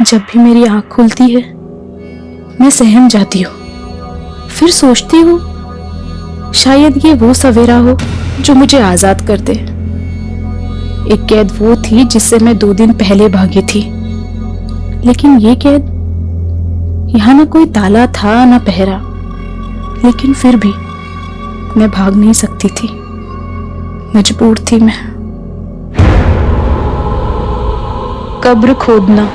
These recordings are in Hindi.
जब भी मेरी आंख खुलती है मैं सहम जाती हूँ। फिर सोचती हूँ शायद ये वो सवेरा हो जो मुझे आजाद कर दे। एक कैद वो थी जिससे मैं 2 दिन पहले भागी थी, लेकिन ये कैद, यहाँ ना कोई ताला था ना पहरा, लेकिन फिर भी मैं भाग नहीं सकती थी, मजबूर थी मैं। कब्र खोदना।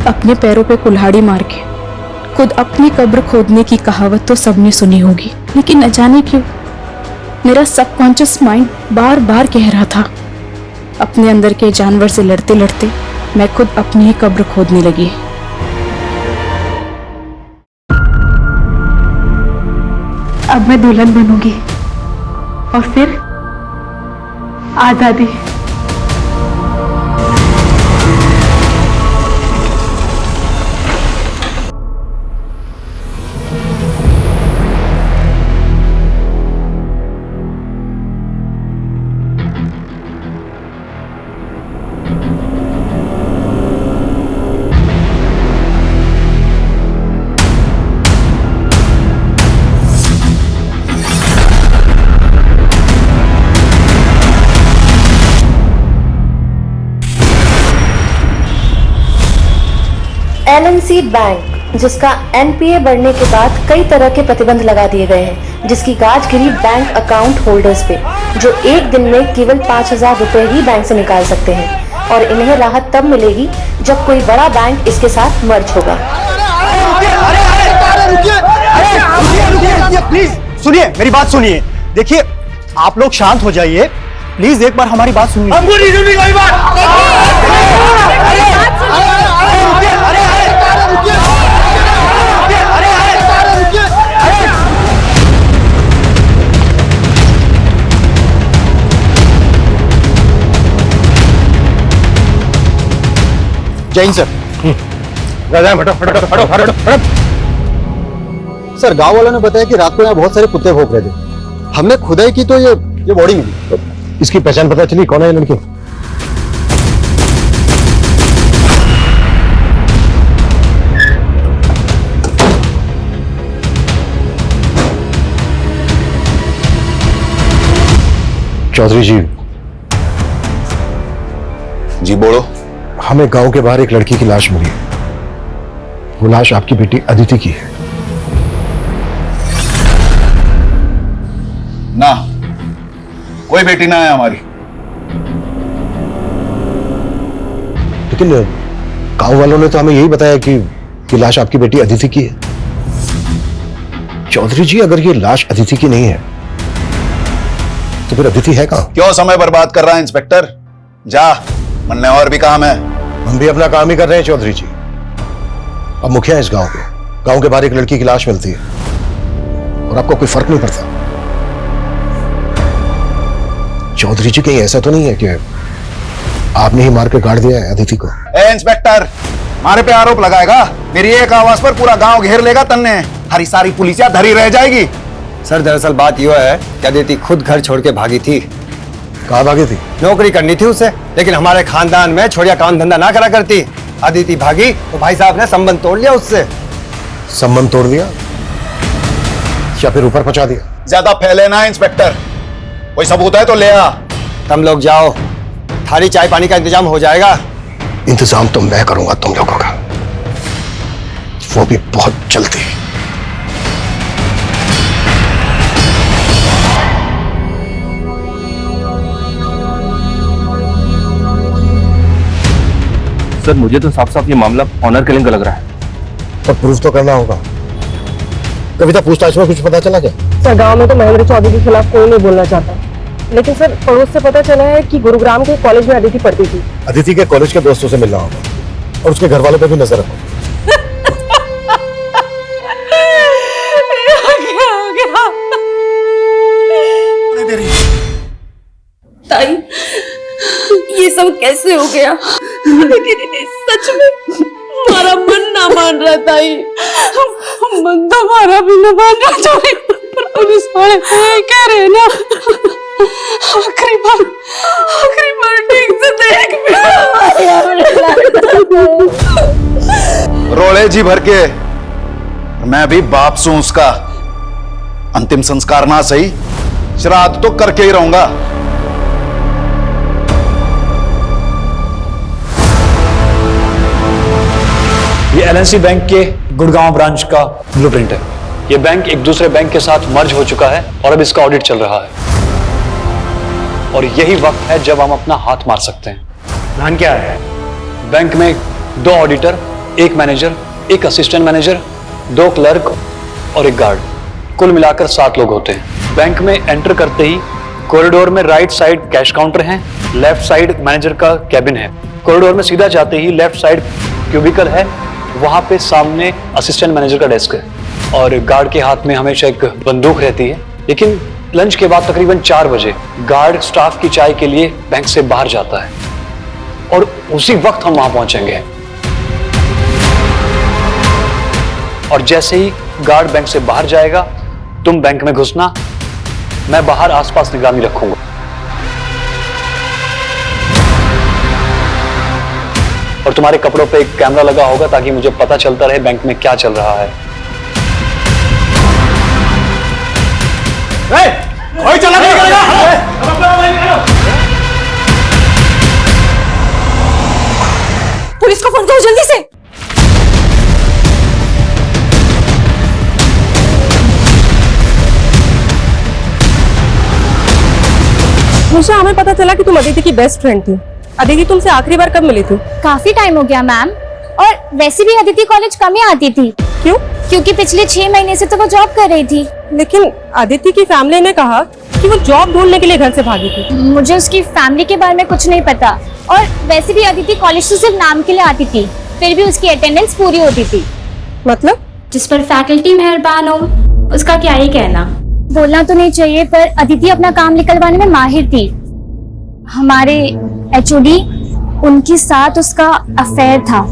अपने पैरों पे कुल्हाड़ी मार के खुद अपनी कब्र खोदने की कहावत तो सबने सुनी होगी, लेकिन न जाने क्यों मेरा सबकॉन्शियस माइंड बार बार कह रहा था, अपने अंदर के जानवर से लड़ते लड़ते मैं खुद अपनी ही कब्र खोदने लगी। अब मैं दुल्हन बनूंगी और फिर आजादी। LNC बैंक, जिसका NPA बढ़ने के बाद कई तरह के प्रतिबंध लगा दिए गए हैं, जिसकी गाज गिरी बैंक अकाउंट होल्डर्स पे, जो एक दिन में केवल 5,000 रुपए ही बैंक से निकाल सकते हैं, और इन्हें राहत तब मिलेगी जब कोई बड़ा बैंक इसके साथ मर्ज होगा। प्लीज सुनिए, मेरी बात सुनिए। देखिए, आप लोग शांत हो जाइए प्लीज, एक बार हमारी बात सुनिए। हमको नहीं सुननी कोई बात। जैन सर, सर गांव वालों ने बताया कि रात को यहाँ बहुत सारे कुत्ते भौंक रहे थे। हमने खुदाई की तो ये बॉडी मिली। इसकी पहचान पता चली? कौन है ये लड़की? चौधरी जी। जी बोलो। हमें गांव के बाहर एक लड़की की लाश मिली है। वो लाश आपकी बेटी अदिति की है। ना, कोई बेटी ना है हमारी। लेकिन गांव वालों ने तो हमें यही बताया कि लाश आपकी बेटी अदिति की है। चौधरी जी, अगर ये लाश अदिति की नहीं है तो फिर अदिति है कहां? क्यों समय बर्बाद कर रहा है इंस्पेक्टर? जा, मन और भी काम है। हम भी अपना काम ही कर रहे हैं चौधरी जी। अब मुखिया है इस गांव के। गांव के बाहर एक लड़की की लाश मिलती है और आपको कोई फर्क नहीं पड़ता। चौधरी जी, कहीं ऐसा तो नहीं है कि आपने ही मार के गाड़ दिया है अदिति को? ए इंस्पेक्टर, हमारे पे आरोप लगाएगा? मेरी एक आवाज पर पूरा गांव घेर लेगा तन्ने। हरी सारी पुलिसिया धरी रह जाएगी। सर दरअसल बात यह है कि अदिति खुद घर छोड़ के भागी थी। कहाँ भागी थी? नौकरी करनी थी उसे, लेकिन हमारे खानदान में छोड़िया काम धंधा ना करा करती। अदिति भागी तो भाई साहब ने संबंध तोड़ लिया उससे। संबंध तोड़ दिया या फिर ऊपर पहुंचा दिया? ज्यादा फैले ना इंस्पेक्टर, कोई सबूत है तो ले आ। तुम लोग जाओ, थाली चाय पानी का इंतजाम हो जाएगा। इंतजाम तो मैं करूंगा तुम लोगों का, वो भी बहुत जल्दी। सर, मुझे तो साफ साफ ये मामला ऑनर किलिंग का लग रहा है। पर प्रूफ तो करना होगा। कविता, पूछताछ में कुछ पता चला क्या? सर गांव में तो महेंद्र चौधरी के खिलाफ कोई नहीं बोलना चाहता, लेकिन सर पड़ोस से पता चला है कि गुरुग्राम के कॉलेज में अदिति पढ़ती थी। अदिति के कॉलेज के दोस्तों से मिलना होगा और उसके घर वालों पे भी नजर रखो। ताई, ये सब कैसे हो गया? लेकिन सच में हमारा मन ना मान रहा ताई, मन तो हमारा भी ना मान रहा। पुलिस वाले तो यही कह रहे हैं ना, आखिरी बार ठीक से देख रोले जी भर के मैं भी बाप सू उसका। अंतिम संस्कार ना सही, श्राद्ध तो करके ही रहूंगा। ये एलएनसी बैंक के गुड़गांव ब्रांच का ब्लूप्रिंट है। ये बैंक एक दूसरे बैंक के साथ मर्ज हो चुका है और अब इसका ऑडिट चल रहा है, और यही वक्त है जब हम अपना हाथ मार सकते हैं। प्लान क्या है? बैंक में 2 auditor, 1 manager, 1 assistant manager, 2 clerk और 1 गार्ड, कुल मिलाकर 7 लोग होते हैं। बैंक में एंटर करते ही कॉरिडोर में राइट साइड कैश काउंटर है, लेफ्ट साइड मैनेजर का कैबिन है। कॉरिडोर में सीधा जाते ही लेफ्ट साइड क्यूबिकल है, वहां पे सामने असिस्टेंट मैनेजर का डेस्क है, और गार्ड के हाथ में हमेशा एक बंदूक रहती है। लेकिन लंच के बाद तकरीबन 4 बजे गार्ड स्टाफ की चाय के लिए बैंक से बाहर जाता है, और उसी वक्त हम वहां पहुंचेंगे। और जैसे ही गार्ड बैंक से बाहर जाएगा, तुम बैंक में घुसना, मैं बाहर आसपास निगरानी रखूंगा। और तुम्हारे कपड़ों पे एक कैमरा लगा होगा ताकि मुझे पता चलता रहे बैंक में क्या चल रहा है। कोई चला नहीं करेगा। पुलिस को फोन करो जल्दी से। निशा, हमें पता चला कि तुम अदिति की बेस्ट फ्रेंड थी। अदिति तुमसे आखिरी बार कब मिली थी? काफी टाइम हो गया मैम, और वैसे भी अदिति कॉलेज कम ही आती थी। क्यों? क्योंकि पिछले 6 महीने से तो वो जॉब कर रही थी। लेकिन अदिति की फैमिली ने कहा कि वो जॉब ढूंढने के लिए घर से भागी थी। मुझे उसकी फैमिली के बारे में कुछ नहीं पता, और वैसे भी अदिति कॉलेज तो सिर्फ नाम के लिए आती थी, फिर भी उसकी अटेंडेंस पूरी होती थी। मतलब? जिस पर फैकल्टी मेहरबान हो, उसका क्या ही कहना। बोलना तो नहीं चाहिए, पर अदिति अपना काम निकलवाने में माहिर थी। हमारे एचओडी उनके साथ उसका अफेयर था।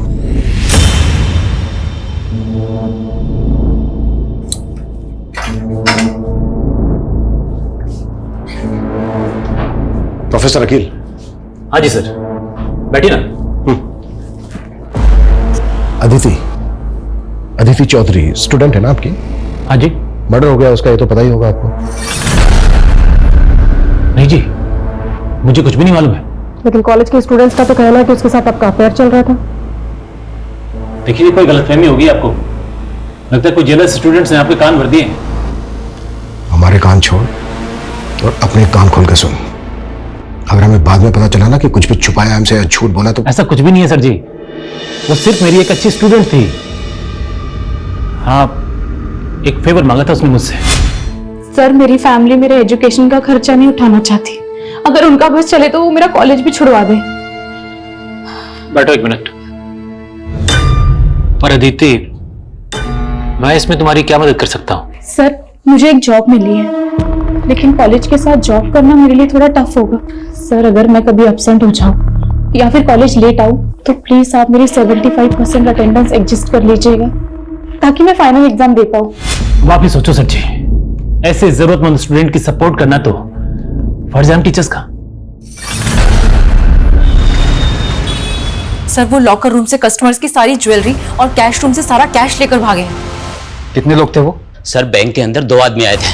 प्रोफेसर अकील। हाँ जी सर, बैठिए ना। अदिति चौधरी स्टूडेंट है ना आपकी? हाँ जी। मर्डर हो गया उसका, ये तो पता ही होगा आपको। नहीं जी, मुझे कुछ भी नहीं मालूम है। लेकिन कॉलेज के स्टूडेंट्स का तो कहना है कि उसके साथ आपका अफेयर चल रहा था। देखिए, कोई गलतफहमी होगी आपको। लगता है कोई जेलस स्टूडेंट्स ने आपके कान भर दिए। हमारे कान छोड़ और अपने कान खोल के सुन। अगर हमें बाद में पता चला ना कि कुछ भी छुपाया हमसे या झूठ बोला तो। ऐसा कुछ भी नहीं है सर जी, वो सिर्फ मेरी एक अच्छी स्टूडेंट थी। हाँ, एक फेवर मांगा था उसने मुझसे। सर, मेरी फैमिली मेरे एजुकेशन का खर्चा नहीं उठाना चाहती। अगर उनका बस चले तो वो मेरा कॉलेज भी छुड़वा दे। बैठो 1 मिनट। पर अदिति, मैं इसमें तुम्हारी क्या मदद कर सकता हूँ? सर, मुझे एक जॉब मिली है, लेकिन कॉलेज के साथ जॉब करना मेरे लिए थोड़ा टफ होगा। सर, अगर मैं कभी एब्सेंट हो जाऊं या फिर कॉलेज लेट आऊं तो प्लीज आप मेरी 75% अटेंडेंस एडजस्ट कर लीजिएगा, ताकि मैं फाइनल एग्जाम दे पाऊं। वापिस सोचो सर जी, ऐसे जरूरतमंद स्टूडेंट की सपोर्ट करना तो फर्ज है हम टीचर्स का। सर, वो लॉकर रूम से कस्टमर्स की सारी ज्वेलरी और कैश रूम से सारा कैश लेकर भागे हैं। कितने लोग थे वो? सर, बैंक के अंदर 2 आदमी आए थे,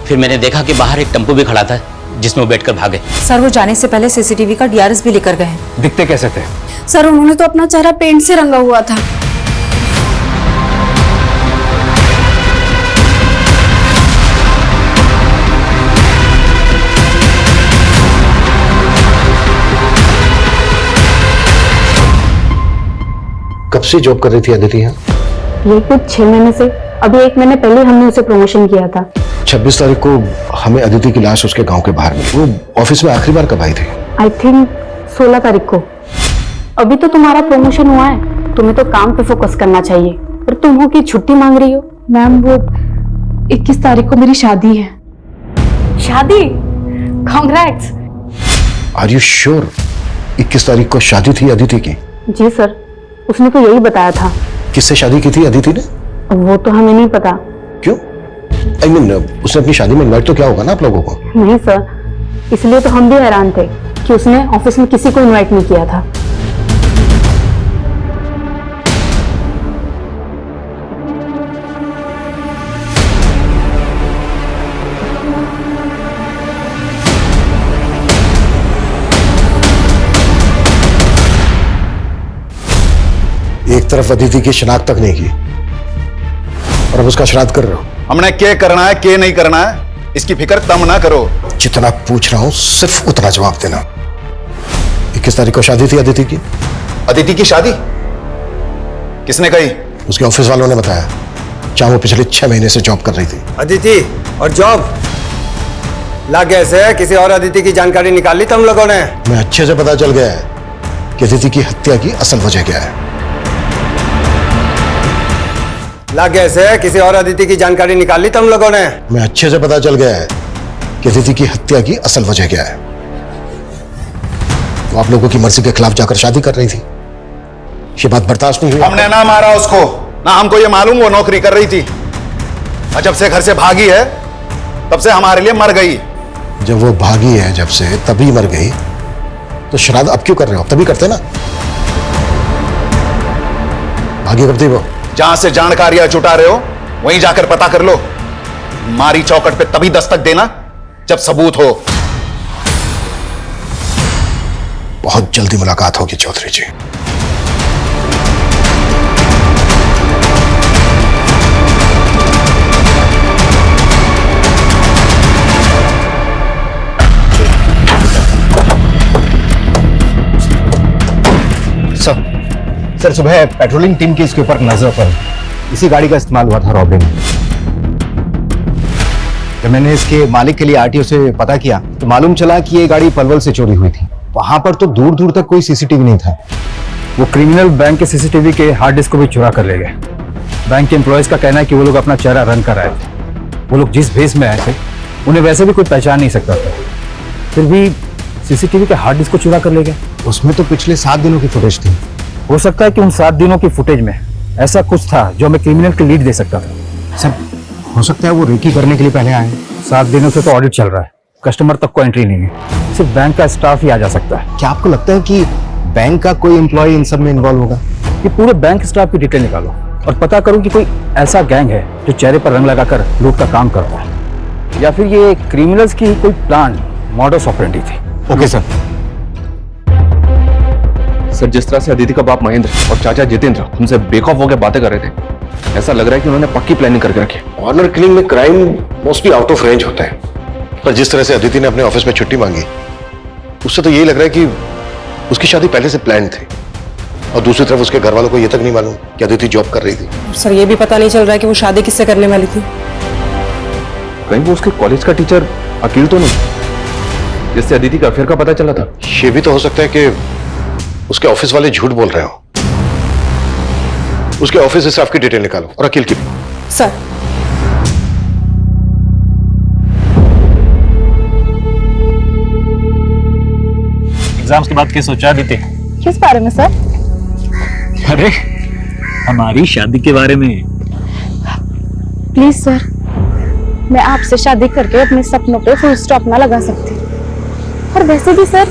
फिर मैंने देखा कि बाहर एक टेम्पो भी खड़ा था जिसमें वो बैठकर भागे। सर, वो जाने से पहले सीसीटीवी का डीआरएस भी लेकर गए हैं। दिखते कैसे थे? सर, उन्होंने तो अपना चेहरा पेंट से रंगा हुआ था। कब से जॉब कर रही थी अदिति यहाँ? ये कुछ 6 महीने से। अभी 1 महीने पहले हमने उसे प्रमोशन किया था। 26 तारीख को हमें अदिति की लाश उसके गांव के बाहर मिली। वो ऑफिस में आखिरी बार कब आई थी? आई थिंक 16 तारीख को। अभी तो तुम्हारा प्रमोशन हुआ है, तुम्हें तो काम पे फोकस करना चाहिए, और तुम हो कि छुट्टी मांग रही हो। मैम, वो 21 तारीख को मेरी शादी है। शादी? कांग्रेट्स। आर यू श्योर 21 तारीख को शादी थी अदिति की? जी सर, उसने तो यही बताया था। किससे शादी की थी अदिति ने? वो तो हमें नहीं पता। क्यों? I mean, उसने अपनी शादी में इनवाइट तो किया होगा ना आप लोगों को? नहीं सर, इसलिए तो हम भी हैरान थे कि उसने ऑफिस में किसी को इनवाइट नहीं किया था। एक तरफ अदिति की शिनाख्त तक नहीं की और अब उसका श्राद्ध कर रहे हो। हमने क्या करना है क्या नहीं करना है इसकी फिक्र तम ना करो। जितना पूछ रहा हूं सिर्फ उतना जवाब देना। 21 तारीख को शादी थी अदिति की। अदिति की शादी किसने कही? उसके ऑफिस वालों ने बताया, जहां वो पिछले 6 महीने से जॉब कर रही थी। अदिति और जॉब लग गए से किसी और अदिति की जानकारी निकाल ली तुम लोगों ने? मैं अच्छे से पता चल गया है कि अदिति की हत्या की असल वजह क्या है। लग गए से किसी और अदिति की जानकारी निकाल ली तुम लोगों ने? मैं अच्छे से पता चल गया है कि अदिति की हत्या की असल वजह क्या है। वो आप लोगों की मर्जी के खिलाफ जाकर शादी कर रही थी। ये बात बर्दाश्त नहीं हुई। हमने ना मारा उसको, ना हमको ये मालूम वो नौकरी कर रही थी। और जब से घर से भागी है तब से हमारे लिए मर गई। जब वो भागी है जब से तभी मर गई, तो श्राद्ध अब क्यों कर रहे हो? तभी करते ना। भागी कब थी वो? जहां से जानकारियां जुटा रहे हो वहीं जाकर पता कर लो। मारी चौकट पे तभी दस्तक देना जब सबूत हो। बहुत जल्दी मुलाकात होगी चौधरी जी। सर सुबह पेट्रोलिंग टीम की इसके ऊपर नजर पड़ी। इसी गाड़ी का इस्तेमाल हुआ था रॉबरी में। जब मैंने इसके मालिक के लिए आरटीओ से पता किया तो मालूम चला कि ये गाड़ी पलवल से चोरी हुई थी। वहां पर तो दूर दूर तक कोई सीसीटीवी नहीं था। वो क्रिमिनल बैंक के सीसीटीवी के हार्ड डिस्क को भी चुरा कर ले गए। बैंक के एम्प्लॉयज का कहना है कि वो लोग अपना चेहरा रन कर आए थे। वो लोग जिस भेस में आए थे उन्हें वैसे भी कोई पहचान नहीं सकता था, फिर भी सीसीटीवी के हार्ड डिस्क को चुरा कर ले गए। उसमें तो पिछले 7 दिनों की फुटेज थी। हो सकता है कि उन 7 दिनों की फुटेज में ऐसा कुछ था जो हमें क्रिमिनल की लीड दे सकता था। सर हो सकता है वो रेकी करने के लिए पहले आए। 7 दिनों से तो ऑडिट चल रहा है, कस्टमर तक को एंट्री नहीं है, सिर्फ बैंक का स्टाफ ही आ जा सकता है। क्या आपको लगता है कि बैंक का कोई एम्प्लॉय इन सब में इन्वॉल्व होगा? कि पूरे बैंक स्टाफ की डिटेल निकालो और पता करो कि कोई ऐसा गैंग है जो चेहरे पर रंग लगाकर लूट का काम करता है, या फिर ये क्रिमिनल्स की कोई प्लान मॉडस ऑपरेंडी थी। Okay sir. सर, जिस तरह से अदिति का बाप महेंद्र और चाचा जितेंद्र हमसे बेखौफ होकर बातें कर रहे थे, ऐसा लग रहा है कि उन्होंने पक्की प्लानिंग करके रखी है। ऑनर किलिंग में crime mostly out of range होता है, पर जिस तरह से अदिति ने अपने ऑफिस में छुट्टी मांगी उससे तो यही लग रहा है कि उसकी शादी पहले से प्लान थी। और दूसरी तरफ उसके घर वालों को यह तक नहीं मालूम कि अदिति जॉब कर रही थी। सर ये भी पता नहीं चल रहा है कि वो शादी किससे करने वाली थी। कहीं वो उसके कॉलेज का टीचर अकील तो नहीं, जिससे अदिति का अफेयर का पता चला था? ये भी तो हो सकता है कि उसके ऑफिस वाले झूठ बोल रहे हो। उसके ऑफिस स्टाफ की डिटेल निकालो और अकील की भी। सर एग्जाम्स के बाद क्या सोचा अदिति? किस बारे में सर? अरे हमारी शादी के बारे में। प्लीज सर, मैं आपसे शादी करके अपने सपनों पे फुल स्टॉप ना लगा सकती। और वैसे भी सर,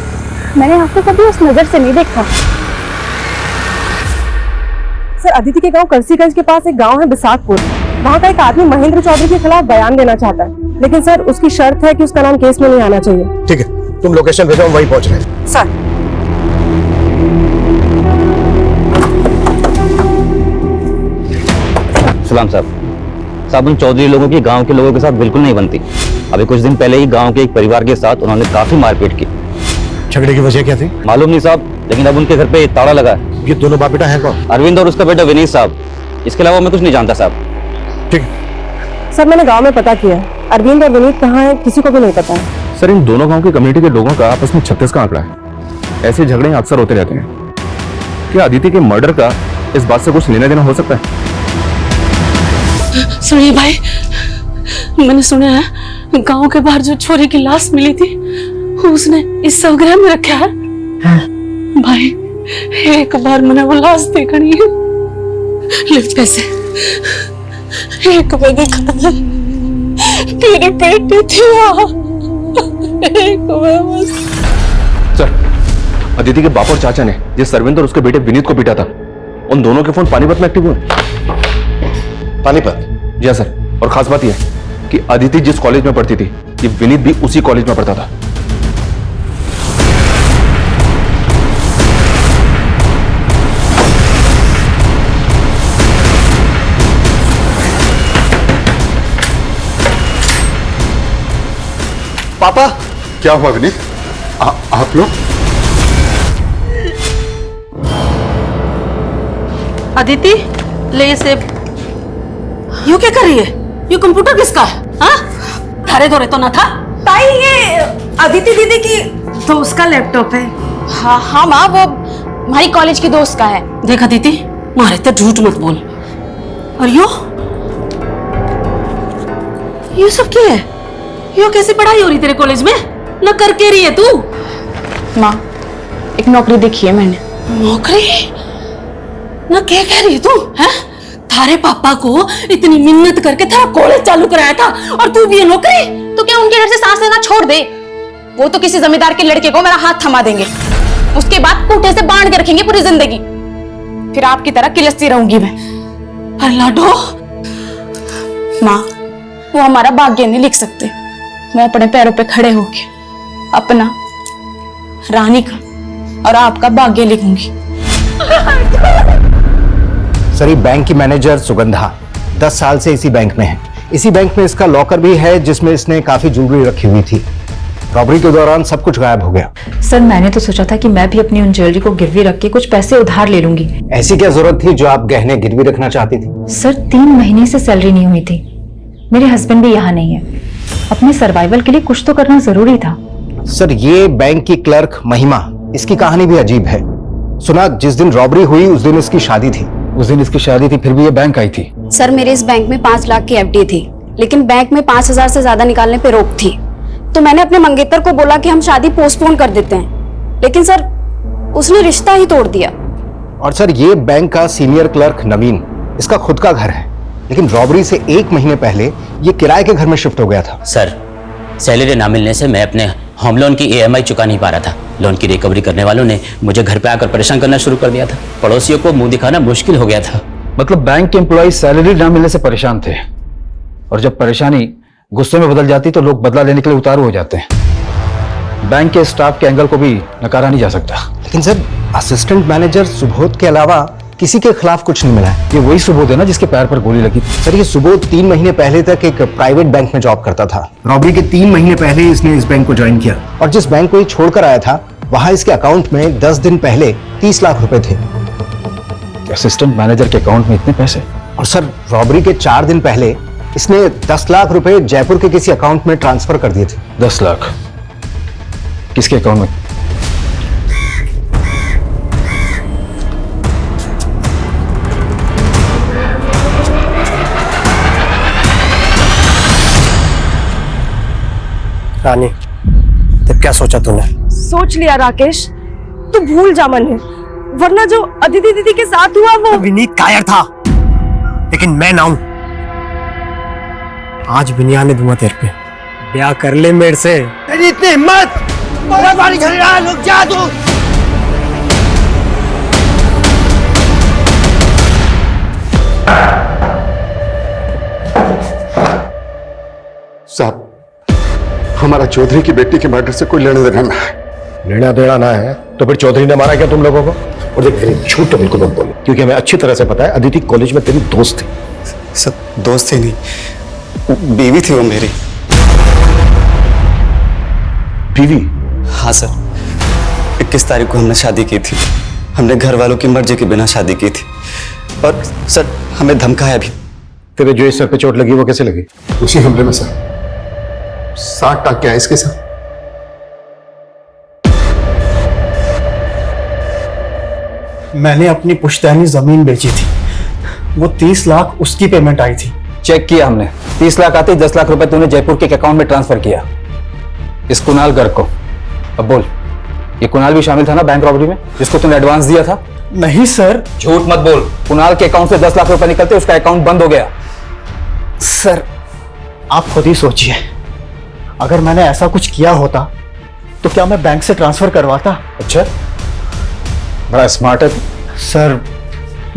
मैंने आपको कभी उस नजर से नहीं देखा। सर अदिति के गांव करसीगंज के पास एक गांव है बिसाकपुर। वहाँ का एक आदमी महेंद्र चौधरी के खिलाफ बयान देना चाहता है, लेकिन सर उसकी शर्त है कि उसका नाम केस में नहीं आना चाहिए। ठीक है, तुम लोकेशन भेजो, हम वहीं पहुंच रहे हैं। सर सलाम साहब, उन चौधरी लोगों की गांव के लोगों के साथ बिल्कुल नहीं बनती। अभी कुछ दिन पहले ही गांव के एक परिवार के साथ उन्होंने काफी मारपीट की। झगड़े की वजह क्या थी? मालूम नहीं साहब, लेकिन अब उनके घर पे ताला लगा है। ये दोनों बाप बेटा है कौन? अरविंद और उसका बेटा विनीत साहब। इसके अलावा मैं कुछ नहीं जानता साहब। ठीक। सर मैंने गांव में पता किया है, अरविंद और विनीत कहाँ है किसी को भी नहीं पता है। सर, इन दोनों गांव की कम्युनिटी के लोगों का आपस में 36 का आंकड़ा है। ऐसे झगड़े अक्सर होते रहते हैं। क्या अदिति के मर्डर का इस बात से कुछ लेना देना हो सकता है? सुनिए भाई, मैंने सुना है गांव के बाहर जो छोरी की लाश मिली थी उसने इस सौगरह में रखा है। भाई एक बार मैंने वो लाश देखनी है। लिफ्ट पैसे एक बार देखा था। मेरी बेटी थी वहाँ। एक मैं बस। सर, अदिति के बाप और चाचा ने जिस सरविंद और उसके बेटे विनीत को पीटा था, उन दोनों के फोन पानीपत में एक्टिव हुए। पानीपत? जी हाँ सर, और खास बात यह है कि अदिति जिस कॉलेज में पढ़ती थी, ये विनीत भी उसी कॉलेज में पढ़ता था। पापा, क्या हुआ विनीत? आप लोग? अदिति, ले ये सेब। यू क्या कर रही है? ये कंप्यूटर किसका है? हाँ? थारे धोरे तो ना था? ताई, ये अदिति दीदी की दोस्त का लैपटॉप है। हाँ हाँ माँ, वो हमारी कॉलेज की दोस्त का है। देख अदिति, मारे तो झूठ मत बोल। और यो सब क्या है? यो कैसी पढ़ाई हो रही तेरे कॉलेज में? न करके रही है तू? माँ, एक नौकरी देखी है मैंने। नौकरी? न क्या कह रही है तू? हैं? थारे पापा को इतनी मिन्नत करके तेरा कॉलेज चालू कराया था और तू भी ये नौकरी? तो क्या उनके घर से सांस लेना छोड़ दे? वो तो किसी जमींदार के लड़के को मेरा हाथ थमा देंगे, उसके बाद कूटे से बांध के रखेंगे पूरी जिंदगी। फिर आपकी तरह किलसती रहूंगी मैं। अरे लाडो, माँ, वो हमारा भाग्य नहीं लिख सकते। मैं अपने पैरों पे खड़े होके अपना, रानी का और आपका भाग्य लिखूंगी। सर, ये बैंक की मैनेजर सुगंधा 10 साल से इसी बैंक में है। इसी बैंक में इसका लॉकर भी है जिसमें इसने काफी ज्वेलरी रखी हुई थी। रॉबरी के दौरान सब कुछ गायब हो गया। सर, मैंने तो सोचा था कि मैं भी अपनी उन ज्वेलरी को गिरवी रख के कुछ पैसे उधार ले लूंगी। ऐसी क्या जरूरत थी जो आप गहने गिरवी रखना चाहती थी? सर, 3 महीने से सैलरी नहीं हुई थी। मेरे हस्बैंड भी यहाँ नहीं है। अपने सर्वाइवल के लिए कुछ तो करना जरूरी था। सर, ये बैंक की क्लर्क महिमा, इसकी कहानी भी अजीब है। सुना जिस दिन रॉबरी हुई उस दिन इसकी शादी थी। उस दिन इसकी शादी थी, फिर भी ये बैंक आई थी। सर, मेरे इस बैंक में 5 लाख की एफडी थी, लेकिन बैंक में 5,000 से ज्यादा निकालने पे रोक थी। तो मैंने अपने मंगेतर को बोला कि हम शादी पोस्टपोन कर देते हैं, लेकिन सर उसने रिश्ता ही तोड़ दिया। और सर, ये बैंक का सीनियर क्लर्क नवीन, इसका खुद का घर है, लेकिन रॉबरी से 1 महीने पहले ये किराए के घर में शिफ्ट हो गया था। सर, सैलरी ना मिलने से मैं अपने होम लोन की EMI चुका नहीं पा रहा था। लोन की रिकवरी करने वालों ने मुझे घर पे आकर परेशान करना शुरू कर दिया था। पड़ोसियों को मुंह दिखाना मुश्किल हो गया था। मतलब बैंक के एम्प्लॉय सैलरी ना मिलने से परेशान थे, और जब परेशानी गुस्से में बदल जाती तो लोग बदला लेने के लिए उतारू हो जाते हैं। बैंक के स्टाफ के एंगल को भी नकारा नहीं जा सकता। लेकिन सर, असिस्टेंट मैनेजर सुबोध के अलावा किसी के खिलाफ कुछ नहीं मिला है। ये वही सुबोध है ना जिसके पैर पर गोली लगी थी? सर, ये सुबोध 3 महीने पहले तक एक प्राइवेट बैंक में जॉब करता था। रॉबरी के 3 महीने पहले इसने इस बैंक को ज्वाइन किया, और जिस बैंक को ये छोड़कर आया था वहां इसके अकाउंट में 10 दिन पहले 30 लाख रुपए थे। असिस्टेंट मैनेजर के अकाउंट में इतने पैसे? और सर, रॉबरी के 4 दिन पहले इसने 10 लाख रुपए जयपुर के किसी अकाउंट में ट्रांसफर कर दिए थे। 10 लाख किसके अकाउंट में? रानी, तब क्या सोचा तूने? सोच लिया राकेश, तू भूल जा मन है, वरना जो अदिति दीदी के साथ हुआ वो। विनीत कायर था, लेकिन मैं ना हूं। आज बिनिया ने दूंगा तेरे पे। ब्याह कर ले मेरे से। तेरी इतनी हिम्मत! बारी रुक जा तू। साहब, हमारा चौधरी की बेटी के मर्डर से कोई लेना देना ना है। लेना देना ना है तो फिर चौधरी ने मारा क्या तुम लोगों को? और देख, मेरी झूठ तो बिल्कुल मत बोलो, क्योंकि हमें अच्छी तरह से पता है अदिति कॉलेज में तेरी दोस्त थी। सब दोस्त ही नहीं, बीवी थी वो मेरी। बीवी? हाँ सर, 21 तारीख को हमने शादी की थी। हमने घर वालों की मर्जी के बिना शादी की थी, और सर हमें धमकाया भी। तेरे जो इस सर पे चोट लगी वो कैसे लगी? उसी हमले में सर 60 टाँके आए इसके साथ। मैंने अपनी पुश्तैनी जमीन बेची थी, वो 30 लाख उसकी पेमेंट आई थी। चेक किया हमने, 30 लाख आते ही 10 लाख रुपए तूने जयपुर के अकाउंट में ट्रांसफर किया इस कुणाल गर्ग को। अब बोल, ये कुणाल भी शामिल था ना बैंक रॉबरी में जिसको तूने एडवांस दिया था? नहीं सर। झूठ मत बोल। कुणाल के अकाउंट से 10 लाख रुपए निकलते उसका अकाउंट बंद हो गया। सर, आप खुद ही सोचिए, अगर मैंने ऐसा कुछ किया होता तो क्या मैं बैंक से ट्रांसफर करवाता? अच्छा, बड़ा स्मार्ट है। सर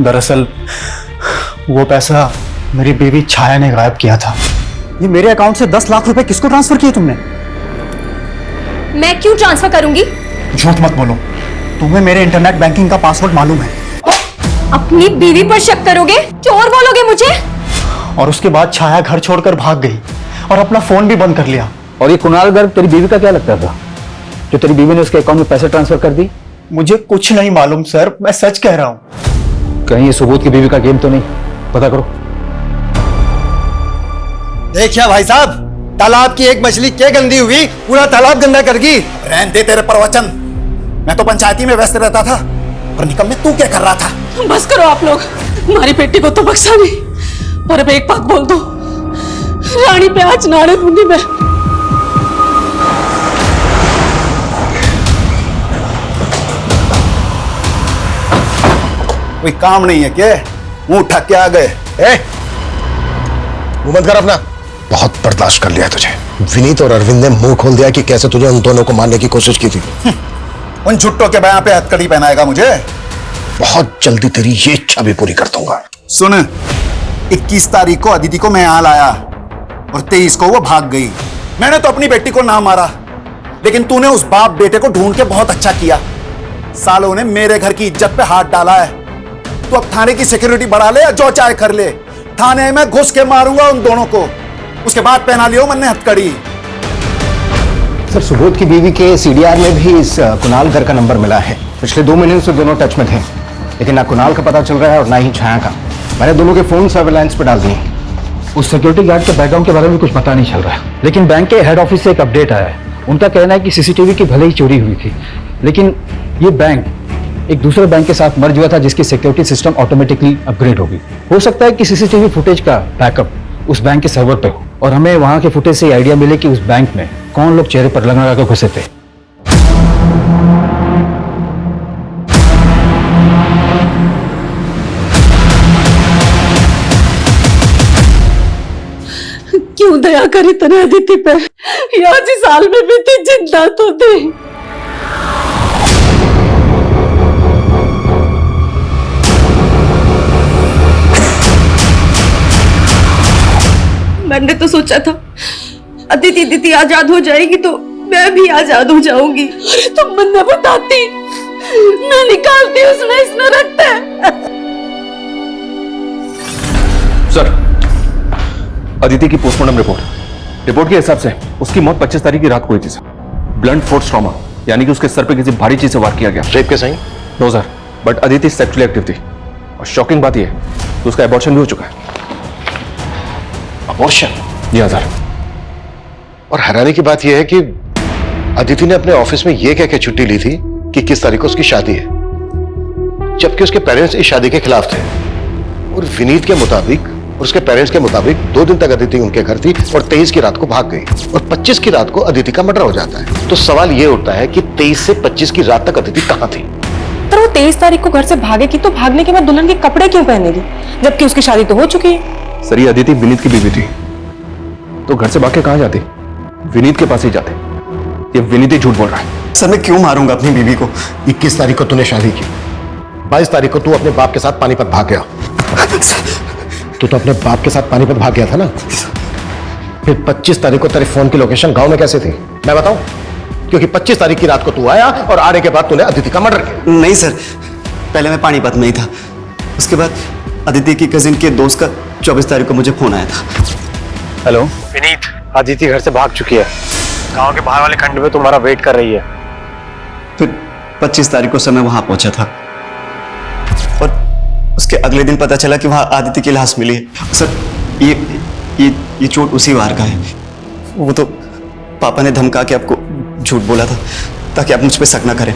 दरअसल वो पैसा मेरी बीवी छाया ने गायब किया था। ये मेरे अकाउंट से 10 लाख रुपए किसको ट्रांसफर किए तुमने? मैं क्यों ट्रांसफर करूंगी? झूठ मत बोलो, तुम्हें मेरे इंटरनेट बैंकिंग का पासवर्ड मालूम है। अपनी बीवी पर शक करोगे? चोर बोलोगे मुझे? और उसके बाद छाया घर छोड़कर भाग गई और अपना फोन भी बंद कर लिया। और ये कुणाल गर्ग तेरी बीवी का क्या लगता था जो तेरी बीवी ने उसके अकाउंट में पैसे ट्रांसफर कर दी? मुझे कुछ नहीं मालूम सर, मैं सच कह रहा हूं। कहीं ये सुबोध की बीवी का गेम तो नहीं? पता करो। देखिए भाई साहब, तालाब की एक मछली क्या गंदी हुई, पूरा तालाब गंदा कर गई। रहने दे तेरे प्रवचन, मैं तो पंचायती में व्यस्त रहता था और निकम में तू क्या कर रहा था? बस करो आप लोग, हमारी बेटी को तो बख्शा नहीं, पर अब एक बात बोल दो, रानी पे आज नारे दूंगी मैं। कोई काम नहीं है क्या? मुंह उठा के आ गए। मुंह बंद कर अपना। बहुत बर्दाश्त कर लिया तुझे। विनीत और अरविंद ने मुंह खोल दिया कि कैसे तुझे उन दोनों को मारने की कोशिश की थी। उन झुट्टों के बयां पे हथकड़ी पहनाएगा मुझे? बहुत जल्दी तेरी ये इच्छा भी पूरी कर दूंगा। सुन, 21 तारीख को अदिति को मैं यहाँ लाया और 23 को वो भाग गई। मैंने तो अपनी बेटी को ना मारा, लेकिन तूने उस बाप बेटे को ढूंढ के बहुत अच्छा किया। सालों ने मेरे घर की इज्जत पे हाथ डाला है। तू अब थाने की सिक्योरिटी बढ़ा ले या जो चाहे कर ले, थाने में घुस के मारूंगा उन दोनों को। उसके बाद पहना लियो मैंने हथकड़ी। सर सुबोध की बीवी के सीडीआर में भी इस कुणाल घर का नंबर मिला है। पिछले 2 महीने से दोनों टच में थे, लेकिन ना कुणाल का पता चल रहा है और ना ही छाया का। मैंने दोनों के फोन सर्वेलांस पे डाल दिए। उस सिक्योरिटी गार्ड के बैकग्राउंड के बारे में कुछ पता नहीं चल रहा है, लेकिन बैंक के हेड ऑफिस से एक अपडेट आया है। उनका कहना है कि सीसीटीवी की भले ही चोरी हुई थी, लेकिन ये बैंक एक दूसरे बैंक के साथ मर्ज हुआ था जिसकी सिक्योरिटी सिस्टम ऑटोमेटिकली अपग्रेड होगी। हो सकता है कि सीसीटीवी फुटेज का बैकअप उस बैंक के सर्वर पे हो और हमें वहां के फुटेज से आइडिया मिले कि उस बैंक में कौन लोग चेहरे पर लगा कर घुसे थे। क्यों दया करी तने अदिति पे? यार जी साल में भी थी जिंदा तो थी। मैंने तो सोचा था अदिति दीदी आजाद हो जाएगी तो मैं भी आजाद हो जाऊंगी। अरे तुम मुझे बताती, मैं निकालती उसमें इसमें रखते हैं। सर, अदिति की पोस्टमार्टम रिपोर्ट के हिसाब से उसकी मौत 25 तारीख की रात को हुई थी सर। ब्लंट फोर्स ट्रॉमा, यानी कि उसके सर पे किसी भारी चीज से वार किया गया। रेप के सही? No sir, but Aditi sexually active थी और शॉकिंग बात यह है कि उसका एबॉर्शन भी हो चुका है। अबॉर्शन? जी हाँ सर। और हैरानी की बात यह है कि अदिति ने अपने ऑफिस में यह कह के छुट्टी ली थी कि 21 तारीख को उसकी शादी है, जबकि उसके पेरेंट्स इस शादी के खिलाफ थे। और विनीत के मुताबिक और उसके पेरेंट्स के मुताबिक 2 दिन तक अदिति उनके घर थी और 23 की रात को भाग गई और 25 की रात को अदिति का मर्डर हो जाता है। तो सवाल यह उठता है कि 23 से 25 की रात तक अदिति कहां थी? तो वो 23 तारीख को घर से भागेगी तो भागने के बाद दुल्हन के कपड़े क्यों पहनेगी, जबकि उसकी शादी तो हो चुकी है? सर, ये अदिति विनीत की बीवी थी, तो घर से भाग के कहां जाती? विनीत के पास ही जाते। ये विनीत ही झूठ बोल रहा है। सर, मैं क्यों मारूंगा अपनी बीवी को? 21 तारीख को तूने शादी की, 22 तारीख को तू अपने बाप के साथ पानीपत भाग गया। तू तो अपने बाप के साथ पानीपत भाग गया था ना? फिर 25 तारीख को तेरे फोन की लोकेशन गांव में कैसे थी, मैं बताऊं? क्योंकि 25 तारीख की रात को तू आया और आने के बाद तूने अदिति का मर्डर किया। नहीं सर, पहले मैं पानीपत में ही था। उसके बाद अदिति की कजिन के दोस्त का 24 तारीख को मुझे फोन आया था। हेलो विनीत, अदिति घर से भाग चुकी है। गांव के बाहर वाले खंड में तुम्हारा वेट कर रही है। फिर 25 तारीख को मैं वहां पहुंचा था और उसके अगले दिन पता चला कि वहां आदिति की लाश मिली है। सर, ये चोट उसी वार का है। वो तो पापा ने धमका के आपको झूठ बोला था ताकि आप मुझ पे शक ना करें।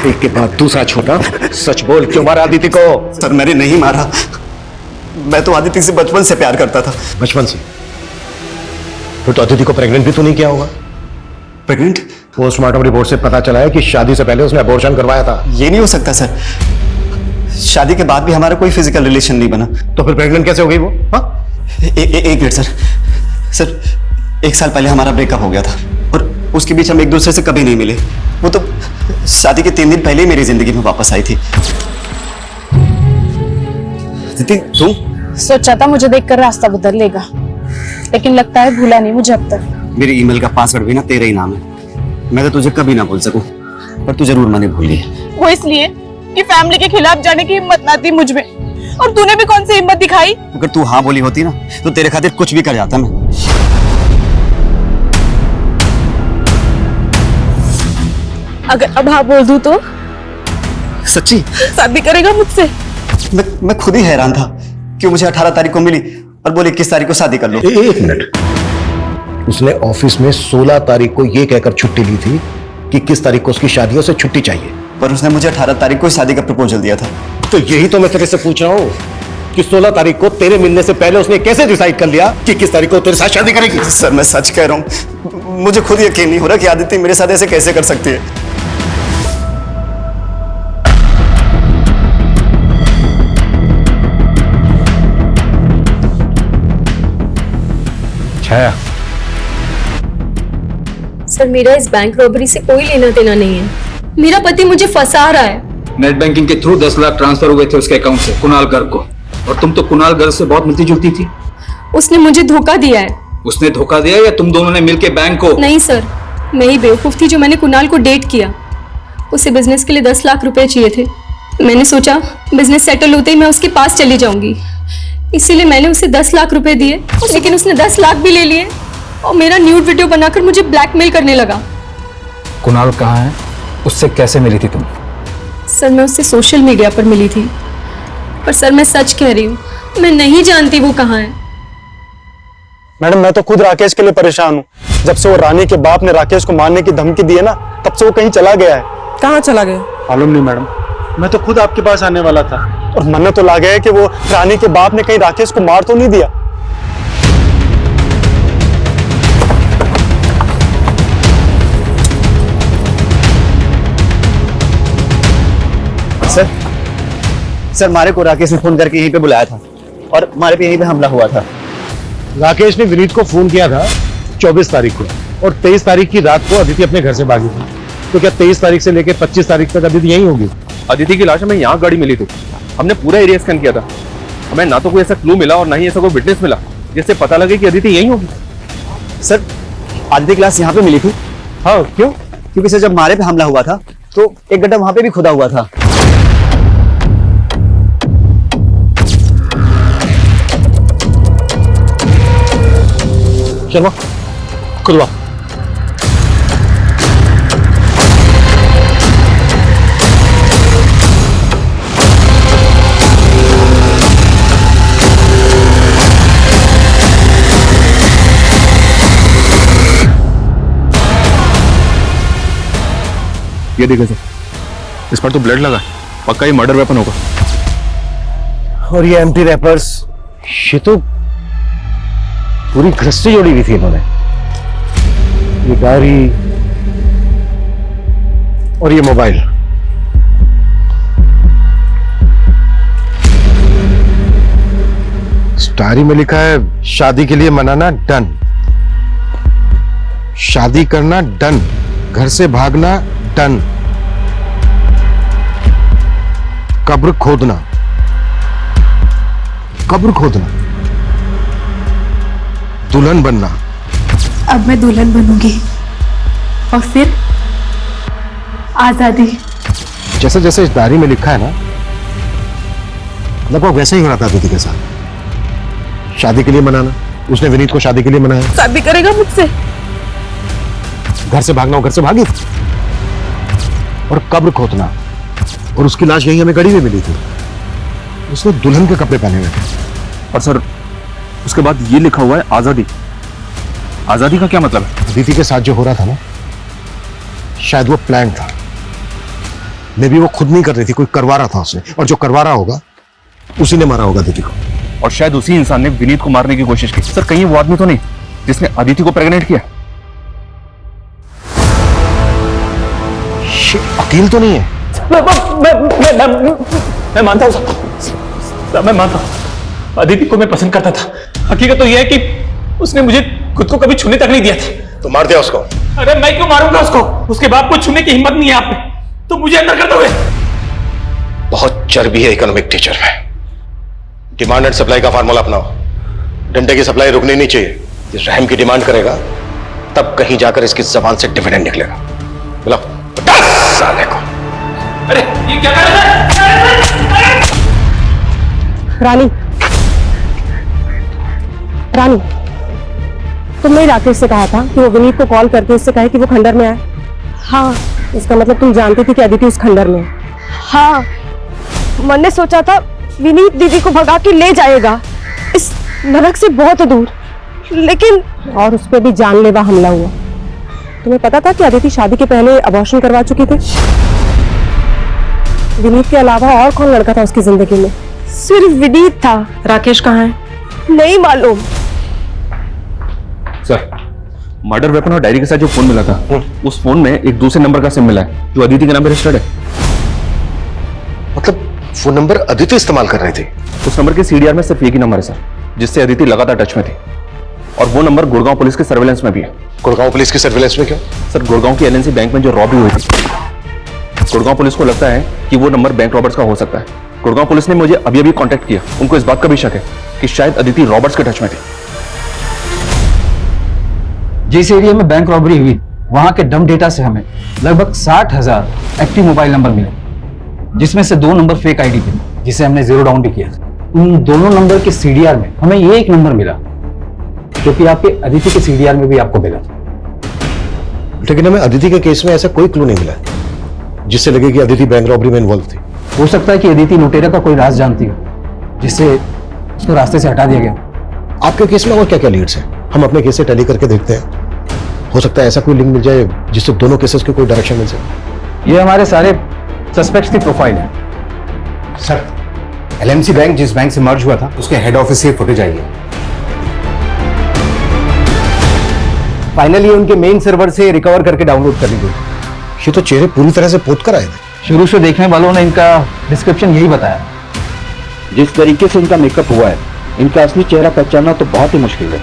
एक के बाद दूसरा छोटा सच बोल, क्यों मारा आदिति को? सर, मैंने नहीं मारा। मैं तो आदिति से बचपन से प्यार करता था। बचपन से? फिर तो अदिति को प्रेग्नेंट भी तो नहीं किया होगा? प्रेग्नेंट? पोस्टमार्टम रिपोर्ट से पता चला है कि शादी से पहले उसने अबॉर्शन करवाया था। ये नहीं हो सकता सर, शादी के बाद भी हमारा कोई फिजिकल रिलेशन नहीं बना। तो फिर प्रेग्नेंट कैसे हो गई वो? एक मिनट सर। सर 1 साल पहले हमारा ब्रेकअप हो गया था और उसके बीच हम एक दूसरे से कभी नहीं मिले। वो तो शादी के 3 दिन पहले ही मेरी जिंदगी में वापस आई थी। दीदी तुम? सोचा था मुझे देखकर रास्ता बदल लेगा, लेकिन लगता है भूला नहीं मुझे अब तक। मेरी ईमेल का पासवर्ड भी ना तेरा ही नाम है। मैं तो तुझे कभी ना भूल सकूं, पर तू जरूर मैंने भूली है। वो इसलिए कि फैमिली के खिलाफ जाने की हिम्मत ना थी मुझ में, और तूने भी कौन सी हिम्मत दिखाई? अगर तू हाँ बोली होती ना तो तेरे खातिर कुछ भी कर जाता मैं। अगर अब हाँ बोल दूं तो? सच्ची? शादी करेगा मुझसे? मैं खुद ही हैरान था कि मुझे 18 तारीख को मिली और बोले 21 तारीख को शादी कर लो। 1 मिनट, उसने ऑफिस में 16 तारीख को ये कहकर छुट्टी ली थी कि 21 तारीख को उसकी शादी, उसे छुट्टी चाहिए। पर उसने मुझे 18 तारीख को शादी का प्रपोजल दिया था। तो यही तो मैं तेरे से पूछ रहा हूँ कि 16 तारीख को तेरे मिलने से पहले उसने कैसे डिसाइड कर लिया कि 21 तारीख को तेरे साथ शादी करेगी? सर मैं सच कह रहा हूँ, मुझे खुद यकीन नहीं हो रहा कि आदित्य मेरे साथ ऐसे कैसे कर सकती है। छाया, सर मेरा इस बैंक रॉबरी से कोई लेना देना नहीं है। मेरा पति मुझे फंसा रहा है। नेट बैंकिंग के थ्रू 10 लाख ट्रांसफर हुए थे उसके अकाउंट से कुणाल गर्ग को, और तुम तो कुणाल गर्ग से बहुत मिलती जुलती थी। उसने मुझे धोखा दिया है। उसने धोखा दिया या तुम दोनों ने मिलकर बैंक को? नहीं सर, मैं ही बेवकूफ थी जो मैंने कुणाल को डेट किया। उसे बिजनेस के लिए 10 लाख रुपए चाहिए थे। मैंने सोचा बिजनेस सेटल होते ही मैं उसके पास चली जाऊंगी, इसीलिए मैंने उसे 10 लाख रुपए दिए, लेकिन उसने 10 लाख भी ले लिए और मेरा न्यूड वीडियो बनाकर मुझे ब्लैकमेल करने लगा। कुणाल कहाँ है? उससे कैसे मिली थी तुम? सर मैं उससे सोशल मीडिया पर मिली थी, पर सर मैं सच कह रही हूँ, मैं नहीं जानती वो कहाँ है। मैडम मैं तो खुद राकेश के लिए परेशान हूँ। जब से वो रानी के बाप ने राकेश को मारने की धमकी दी है ना, तब से वो कहीं चला गया है। कहाँ चला गया? मालूम नहीं मैडम, मैं तो खुद आपके पास आने वाला था और मन तो ला गया है कि वो रानी के बाप ने कहीं राकेश को मार तो नहीं दिया। सर मारे को राकेश ने फोन करके यहीं पे बुलाया था और मारे पे यहीं पे हमला हुआ था। राकेश ने विनीत को फोन किया था 24 तारीख को, और 23 तारीख की रात को अदिति अपने घर से भागी थी। तो क्या 23 तारीख से लेकर 25 तारीख तक अदिति यहीं होगी? अदिति की लाश हमें यहाँ गाड़ी मिली थी, हमने पूरा एरिया स्कैन किया था, हमें ना तो कोई ऐसा क्लू मिला और ना ही ऐसा कोई विटनेस मिला जिससे पता लगे कि अदिति यहीं होगी। सर आदित्य की लाश यहाँ पे मिली थी। हाँ क्यों? क्योंकि सर जब मारे पे हमला हुआ था तो एक गड्ढा वहां पे भी खुदा हुआ था। शर्मा खुदवा। ये देखो सर, इस पर तो ब्लड लगा, पक्का ये मर्डर वेपन होगा। और ये एम्प्टी रैपर्स, ये तो पूरी गृहस्थी जोड़ी हुई थी इन्होंने। ये डायरी और ये मोबाइल। इस डायरी में लिखा है शादी के लिए मनाना डन, शादी करना डन, घर से भागना डन, कब्र खोदना, कब्र खोदना, दुल्हन बनना। अब मैं दुल्हन बनूंगी और फिर आजादी। जैसे जैसे इस डायरी में लिखा है ना, लगभग वैसे ही हो रहा था अदिति के साथ। शादी के लिए मनाना, उसने विनीत को शादी के लिए मनाया। शादी करेगा मुझसे? घर से भागना, वो घर से भागी, और कब्र खोदना, और उसकी लाश यही हमें गड़ी में मिली थी। उसने दुल्हन के कपड़े पहने हुए थे। और सर उसके बाद ये लिखा हुआ है आजादी। आजादी का क्या मतलब है? अदिति के साथ जो हो रहा था ना, शायद वो प्लान था। मे भी वो खुद नहीं कर रही थी, कोई करवा रहा था उसे, और जो करवा रहा होगा उसी ने मारा होगा अदिति को। और शायद उसी इंसान ने विनीत को मारने की कोशिश की। सर कहीं वो आदमी तो नहीं जिसने अदिति को प्रेग्नेंट किया? अकेल तो नहीं है? मैं मानता हूँ सर, मैं मानता हूँ अदिति को मैं पसंद करता था। हकीकत तो यह है कि उसने मुझे खुद को कभी छूने तक नहीं दिया था। तो मार दिया उसको। अरे मैं क्यों मारूंगा उसको? उसके बाप को छूने की हिम्मत नहीं है आप में, तो मुझे अंदर कर दोगे? बहुत चर्बी है इकोनॉमिक टीचर में। डिमांड एंड सप्लाई का फार्मूला अपनाओ। डंडे की सप्लाई रुकनी नहीं चाहिए। ये रहम की डिमांड करेगा तब कहीं जाकर इसकी जबान से डिविडेंड निकलेगा। बुलाओ साले को। अरे ये क्या कर रहे हैं? रानी, रानी, तुमने राकेश से कहा था कि वो विनीत को कॉल करके उससे कहे कि वो खंडर में आए। हाँ, इसका मतलब तुम जानती थी कि अदिति उस खंडर में है। हाँ, मैंने सोचा था विनीत दीदी को भगा के ले जाएगा इस नरक से बहुत दूर, लेकिन और उस पर भी जानलेवा हमला हुआ। तुम्हें पता था कि अदिति शादी के पहले अबॉर्शन करवा चुकी थी? विनीत के अलावा और कौन लड़का था उसकी जिंदगी में? सिर्फ विनीत था। राकेश कहाँ है? नहीं मालूम। सर, मर्डर वेपन और डायरी के साथ जो फोन मिला था, उस फोन में एक दूसरे नंबर का सिम मिला है जो अदिति के नाम पर रजिस्टर्ड है। मतलब फोन नंबर अदिति इस्तेमाल कर रही थी? उस नंबर के सीडीआर में सिर्फ एक ही नंबर है सर, जिससे अदिति लगातार टच में थी, और वो नंबर गुड़गांव पुलिस के सर्वेलेंस में भी है। गुड़गांव पुलिस की सर्वेलेंस में क्यों? सर, गुड़गांव की एलएनसी बैंक में जो रॉबरी हुई थी, गुड़गांव पुलिस को लगता है कि वो नंबर बैंक रॉबर्ट्स का हो सकता है। गुड़गांव पुलिस ने मुझे अभी अभी कांटेक्ट किया। उनको इस बात का भी शक है कि शायद अदिति रॉबर्ट्स के टच में थी। जिस एरिया में बैंक रॉबरी हुई, वहां के डम डेटा से हमें लगभग 60,000 एक्टिव मोबाइल नंबर मिले, जिसमें से 2 नंबर फेक आईडी थे, जिसे हमने जीरो डाउन भी किया। उन दोनों नंबर के सीडीआर में हमें ये एक नंबर मिला जो कि आपके अदिति के सीडीआर में भी आपको मिला। लेकिन हमें अदिति के केस में ऐसा कोई क्लू नहीं मिला जिससे लगे कि अदिति बैंक रॉबरी में इन्वॉल्व थी। हो सकता है कि अदिति लुटेरा का कोई राज जानती हो, जिससे उसको रास्ते से हटा दिया गया। आपके केस में और क्या क्या लीड्स हैं? हम अपने केस से टैली करके देखते हैं। हो सकता है ऐसा कोई लिंक मिल जाए जिससे दोनों केसेस की कोई डायरेक्शन मिल सके। ये हमारे सारे सस्पेक्ट्स की प्रोफाइल है। सर, एलएमसी बैंक जिस बैंक से मर्ज हुआ था, उसके हेड ऑफिस से फुटेज आई है। फाइनली उनके मेन सर्वर से रिकवर करके डाउनलोड कर ली गई। ये तो चेहरे पूरी तरह से पोत कर आए थे। शुरू से देखने वालों ने इनका डिस्क्रिप्शन यही बताया। जिस तरीके से इनका मेकअप हुआ है, इनका असली चेहरा पहचानना तो बहुत ही मुश्किल है।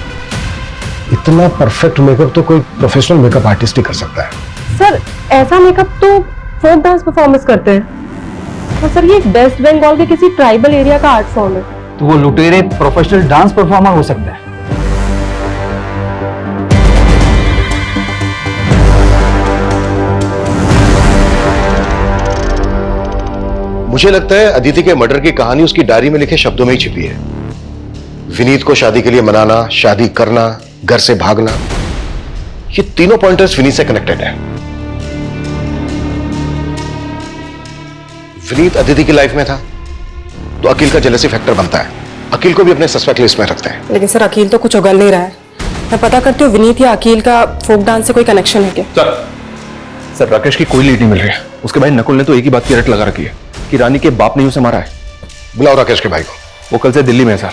इतना परफेक्ट मेकअप तो कोई प्रोफेशनल मेकअप आर्टिस्ट ही कर सकता है। सर, ऐसा मेकअप तो फोक डांस परफॉर्मेंस करते हैं, और सर ये वेस्ट बंगाल के किसी ट्राइबल एरिया का आर्ट फॉर्म है। तो वो लुटेरे प्रोफेशनल डांस परफॉर्मर हो सकता है। मुझे लगता है अदिति के मर्डर की कहानी उसकी डायरी में लिखे शब्दों में ही छिपी है। विनीत को शादी के लिए मनाना, शादी करना, घर से भागना, ये तीनों पॉइंटर्स विनीत से कनेक्टेड है। विनीत अदिति की लाइफ में था तो अकील का जेलसी फैक्टर बनता है। अकील को भी अपने सस्पेक्ट लिस्ट में रखते हैं। लेकिन सर, अकील तो कुछ उगल नहीं रहा है। मैं पता करती हूँ विनीत या अकील का फोक डांस से कोई कनेक्शन है क्या? सर, राकेश की कोई लीड नहीं मिल रही है। उसके भाई नकुल ने तो एक ही बात की रट लगा रखी है कि रानी के बाप ने उसे मारा है। बुलाओ राकेश के भाई को। वो कल से दिल्ली में है सर।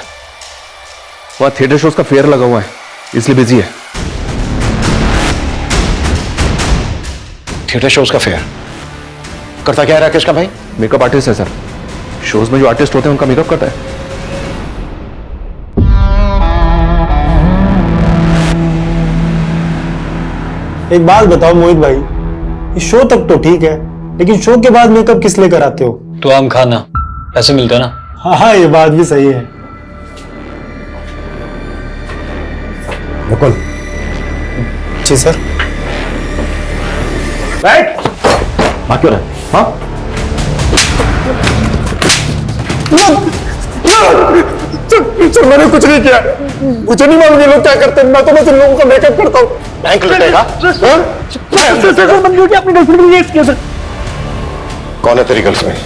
वहां थिएटर शोज का फेयर लगा हुआ है, इसलिए बिजी है। थिएटर शोज का फेयर करता क्या है राकेश का भाई? मेकअप आर्टिस्ट है सर। शोज में जो आर्टिस्ट होते हैं उनका मेकअप करता है। एक बात बताओ मोहित भाई, इस शो तक तो ठीक है, लेकिन शो के बाद मेकअप किस लिए कराते हो? तो आम खाना पैसे मिलते हैं ना। हाँ, ये बात भी सही है। नकुल। जी सर। बैठ। हाँ, क्यों रहा? हाँ? सर, मैंने कुछ नहीं किया। मुझे नहीं मालूम ये लोग क्या करते हैं। मैं तो बस इन लोगों का मेकअप करता हूँ। बैंक लुटेगा? अपनी गर्लफ्रेंड के लिए किया सर। कौन है तेरी गर्लफ्रेंड?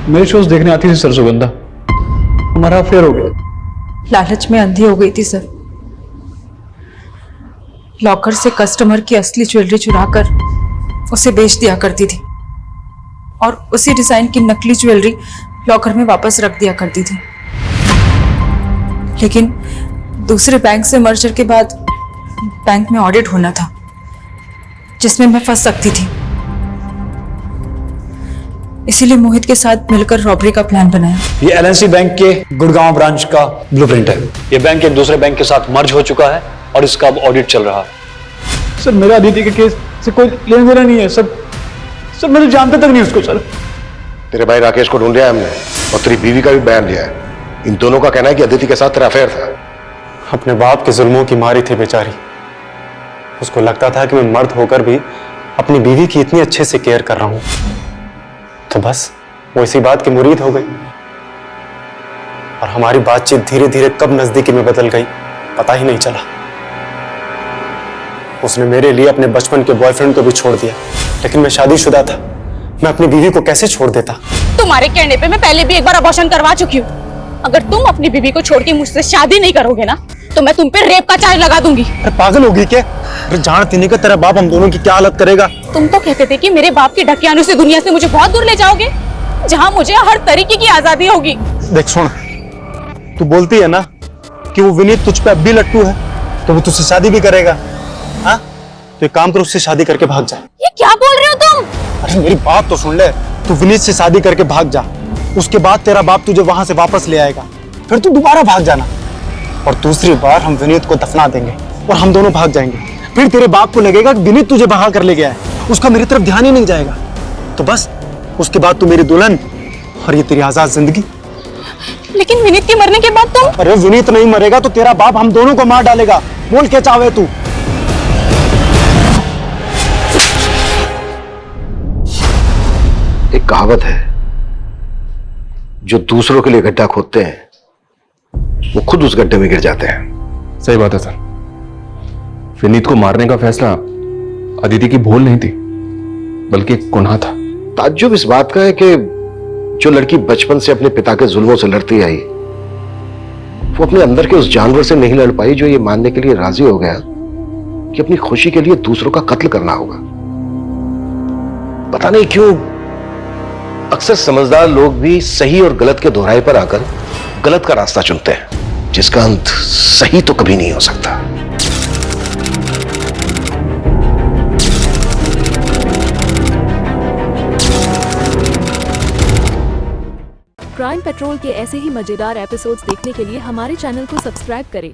मेरे शोज देखने आती थी सर सुगंधा। हमारा अफेयर हो गया। लालच में अंधी हो गई थी सर। लॉकर से कस्टमर की असली ज्वेलरी चुराकर उसे बेच दिया करती थी और उसी डिजाइन की नकली ज्वेलरी लॉकर में वापस रख दिया करती थी। लेकिन दूसरे बैंक से मर्जर के बाद बैंक में ऑडिट होना था जिसमें मैं फंस सकती थी। इसीलिए मोहित के साथ मिलकर रॉबरी का प्लान बनाया। ये एलएनसी बैंक के गुड़गांव ब्रांच का ब्लूप्रिंट है। ये बैंक एक दूसरे बैंक के साथ मर्ज हो चुका है और इसका अब ऑडिट चल रहा है। सर मेरा अदिति के केस से कोई लेना देना नहीं है सर। सर मैं तो जानता तक नहीं उसको सर। तेरे भाई राकेश को ढूंढ लिया हमने और तेरी बीवी का भी बयान लिया है। इन दोनों का कहना है कि अदिति के साथ तेरा अफेयर था। अपने बाप के जुल्मों की मारी थी बेचारी। उसको लगता था कि मैं मर्द होकर भी अपनी बीवी की इतनी अच्छे से केयर कर रहा हूं, तो बस वो इसी बात की मुरीद हो गई और हमारी बातचीत धीरे धीरे कब नजदीकी में बदल गई पता ही नहीं चला। उसने मेरे लिए अपने बचपन के बॉयफ्रेंड को भी छोड़ दिया, लेकिन मैं शादीशुदा था। मैं अपनी बीवी को कैसे छोड़ देता? तुम्हारे कहने पे मैं पहले भी एक बार अबॉर्शन करवा चुकी हूँ। अगर तुम अपनी बीवी को छोड़ के मुझसे शादी नहीं करोगे ना तो मैं तुम पे रेप का चार्ज लगा दूंगी। अरे पागल होगी क्या? अरे जानती नहीं कि तेरा बाप हम दोनों की क्या हालत करेगा। तुम तो कहते थे कि मेरे बाप के ढकियानों से दुनिया से मुझे बहुत दूर ले जाओगे, जहाँ मुझे हर तरीके की आजादी होगी। देख सुन, तू बोलती है ना कि वो विनीत तुझ पे अब भी लट्टू है, तो वो तुझसे शादी भी करेगा। हाँ तो एक काम कर, उससे शादी करके भाग जा। ये क्या बोल रहे हो तुम? अरे मेरी बात तो सुन ले। तू विनीत से शादी करके भाग जा, उसके बाद तेरा बाप तुझे वहां से वापस ले आएगा, फिर तू दोबारा भाग जाना और दूसरी बार हम विनीत को दफना देंगे और हम दोनों भाग जाएंगे। फिर तेरे बाप को लगेगा कि विनीत तुझे भगा कर ले गया है, उसका मेरी तरफ ध्यान ही नहीं जाएगा। तो बस उसके बाद तू मेरी दुल्हन और ये तेरी आजाद जिंदगी। लेकिन विनीत के मरने के बाद तुम? अरे विनीत नहीं मरेगा तो तेरा बाप हम दोनों को मार डालेगा। बोल क्या चाहे तू। एक कहावत है, जो दूसरों के लिए गड्ढा खोदते हैं वो खुद उस गड्ढे में गिर जाते हैं। सही बात है सर। विनीत को मारने का फैसला अदिति की भूल नहीं थी, बल्कि एक गुनाह था। ताज्जुब इस बात का है कि जो लड़की बचपन से अपने पिता के जुल्मों से लड़ती आई, वो अपने अंदर के उस जानवर से नहीं लड़ पाई जो ये मानने के लिए राजी हो गया कि अपनी खुशी के लिए दूसरों का कत्ल करना होगा। पता नहीं क्यों अक्सर समझदार लोग भी सही और गलत के दोहराए पर आकर गलत का रास्ता चुनते हैं, जिसका अंत सही तो कभी नहीं हो सकता। क्राइम पेट्रोल के ऐसे ही मजेदार एपिसोड्स देखने के लिए हमारे चैनल को सब्सक्राइब करें